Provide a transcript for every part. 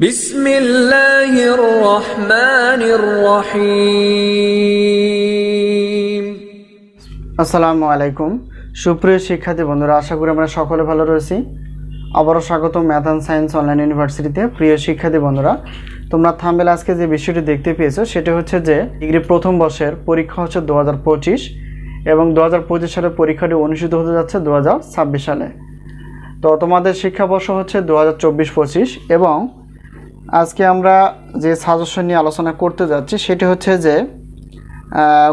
বিসমিল্লাহির রহমানির রহিম। আসসালামু আলাইকুম সুপ্রিয় শিক্ষার্থী বন্ধুরা, আশা করি আমরা সকলে ভালো রয়েছি। আবারও স্বাগত ম্যাথ অ্যান্ড সায়েন্স অনলাইন ইউনিভার্সিটিতে। প্রিয় শিক্ষার্থী বন্ধুরা, তোমরা থাম্বনেলে আজকে যে বিষয়টি দেখতে পেয়েছো সেটা হচ্ছে যে ডিগ্রি প্রথম বর্ষের পরীক্ষা হচ্ছে 2025 এবং 2025 সালে পরীক্ষাটি অনুষ্ঠিত হতে যাচ্ছে 2026 সালে। তো তোমাদের শিক্ষাবর্ষ হচ্ছে 2024-25 এবং আজকে আমরা যে সাজেশন নিয়ে আলোচনা করতে যাচ্ছি সেটি হচ্ছে যে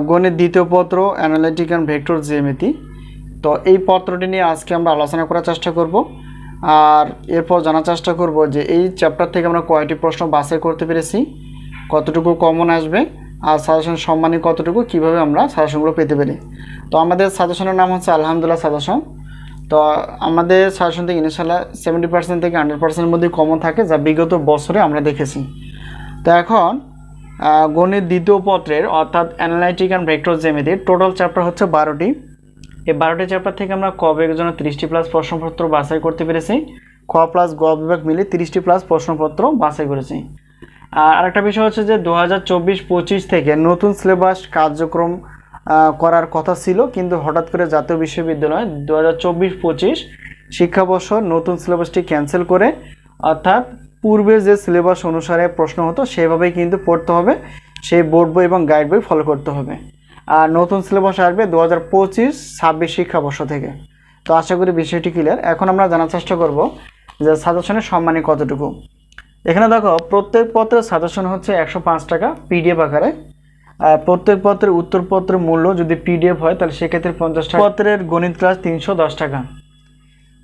গণিত দ্বিতীয় পত্র অ্যানালিটিক অ্যান্ড ভেক্টর জ্যামিতি। তো এই পত্রটি নিয়ে আজকে আমরা আলোচনা করার চেষ্টা করব, আর এরপর জানার চেষ্টা করব যে এই চ্যাপ্টার থেকে আমরা কয়টি প্রশ্ন বাছাই করতে পেরেছি, কতটুকু কমন আসবে, আর সাজেশন সম্মানী কতটুকু, কিভাবে আমরা সাজেশনগুলো পেতে পারি। তো আমাদের সাজেশনের নাম হচ্ছে আলহামদুলিল্লাহ সাজেশন। তো আমাদের সাজেশন থেকে ইনশাআল্লাহ 70% থেকে 100%-এর মধ্যে কমন থাকে, যা বিগত বছরে আমরা দেখেছি। তো এখন গণিত দ্বিতীয় পত্রের অর্থাৎ অ্যানালাইটিক অ্যান্ড ভেক্টর জ্যামিতির টোটাল চ্যাপ্টার হচ্ছে 12টি। এই 12টি চ্যাপ্টার থেকে আমরা ক বিভাগের জন্য 30টি প্লাস প্রশ্নপত্র বাছাই করতে পেরেছি। খ প্লাস গ বিভাগ মিলে 30টি প্লাস প্রশ্নপত্র বাছাই করেছি। আর আরেকটা বিষয় হচ্ছে যে 2024-25 থেকে নতুন সিলেবাস কার্যক্রম করার কথা ছিল, কিন্তু হঠাৎ করে জাতীয় বিশ্ববিদ্যালয় 2024-25 শিক্ষাবর্ষ নতুন সিলেবাসটি ক্যান্সেল করে, অর্থাৎ পূর্বে যে সিলেবাস অনুসারে প্রশ্ন হতো সেভাবেই কিন্তু পড়তে হবে, সেই বোর্ড বই এবং গাইড বই ফলো করতে হবে। আর নতুন সিলেবাস আসবে 2025-26 শিক্ষাবর্ষ থেকে। তো আশা করি বিষয়টি ক্লিয়ার। এখন আমরা জানার চেষ্টা করব যে সাজেশনের সম্মানী কতটুকু। এখানে দেখো প্রত্যেক পত্রের সাজেশন হচ্ছে 105 টাকা পিডিএফ আকারে। প্রত্যেক পত্রের উত্তরপত্রের মূল্য যদি পিডিএফ হয় তাহলে সেক্ষেত্রে 50 টাকা। পত্রের গণিত ক্লাস 310 টাকা।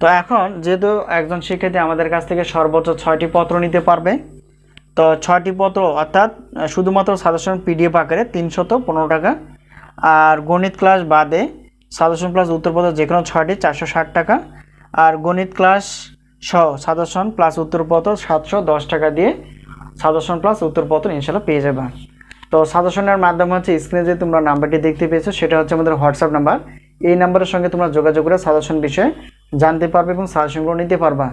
তো এখন যেহেতু একজন শিক্ষার্থী আমাদের কাছ থেকে সর্বোচ্চ 6টি পত্র নিতে পারবে, তো 6টি পত্র অর্থাৎ শুধুমাত্র সাজেশন পিডিএফ আকারে 315 টাকা, আর গণিত ক্লাস বাদে সাজেশন প্লাস উত্তরপত্র যে কোনো 6টি 460 টাকা, আর গণিত ক্লাস সহ সাজেশন প্লাস উত্তরপত্র 710 টাকা দিয়ে সাজেশন প্লাস উত্তরপত্র ইনশাআল্লাহ পেয়ে যাবে। তো সাজেশনের মাধ্যমে হচ্ছে স্ক্রিনে যে তোমরা নাম্বারটি দেখতে পেয়েছো সেটা হচ্ছে আমাদের হোয়াটসঅ্যাপ নাম্বার। এই নাম্বারের সঙ্গে তোমরা যোগাযোগ করে সাজেশন বিষয়ে জানতে পারবে এবং সাজেশনগুলো নিতে পারবা।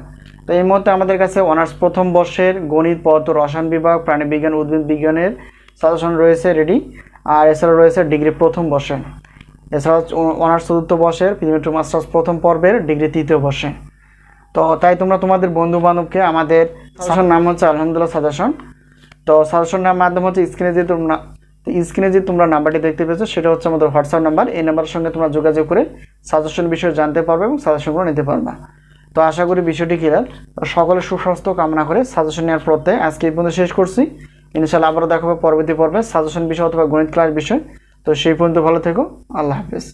তো এই মুহূর্তে আমাদের কাছে অনার্স প্রথম বর্ষের গণিত, পদার্থ, রসায়ন বিভাগ, প্রাণীবিজ্ঞান, উদ্ভিদ বিজ্ঞানের সাজেশন রয়েছে রেডি, আর এছাড়াও রয়েছে ডিগ্রি প্রথম বর্ষে, এছাড়াও অনার্স চতুর্থ বর্ষের প্রিলিমিনারি মাস্টার্স প্রথম পর্বের ডিগ্রি তৃতীয় বর্ষে। তো তাই তোমরা তোমাদের বন্ধু বান্ধবকে আমাদের সাজেশন নাম হচ্ছে আলহামদুলিল্লাহ সাজেশন। তো সাজেশনের মাধ্যমে হচ্ছে স্ক্রিনে যে তোমরা নাম্বারটি দেখতে পেয়েছো সেটা হচ্ছে আমাদের হোয়াটসঅ্যাপ নাম্বার। এই নাম্বারের সঙ্গে তোমরা যোগাযোগ করে সাজেশন বিষয়ে জানতে পারবে এবং সাজেশনগুলো নিতে পারবে। তো আশা করি বিষয়টি ক্লিয়ার। সকলের সুস্বাস্থ্য কামনা করে সাজেশন নেওয়ার প্রত্যয় আজকে এই পর্যন্ত শেষ করছি। ইনশাআল্লাহ আবারও দেখা হবে পরবর্তী পর্বে সাজেশন বিষয় অথবা গণিত ক্লাস বিষয়। তো সেই পর্যন্ত ভালো থেকো, আল্লাহ হাফেজ।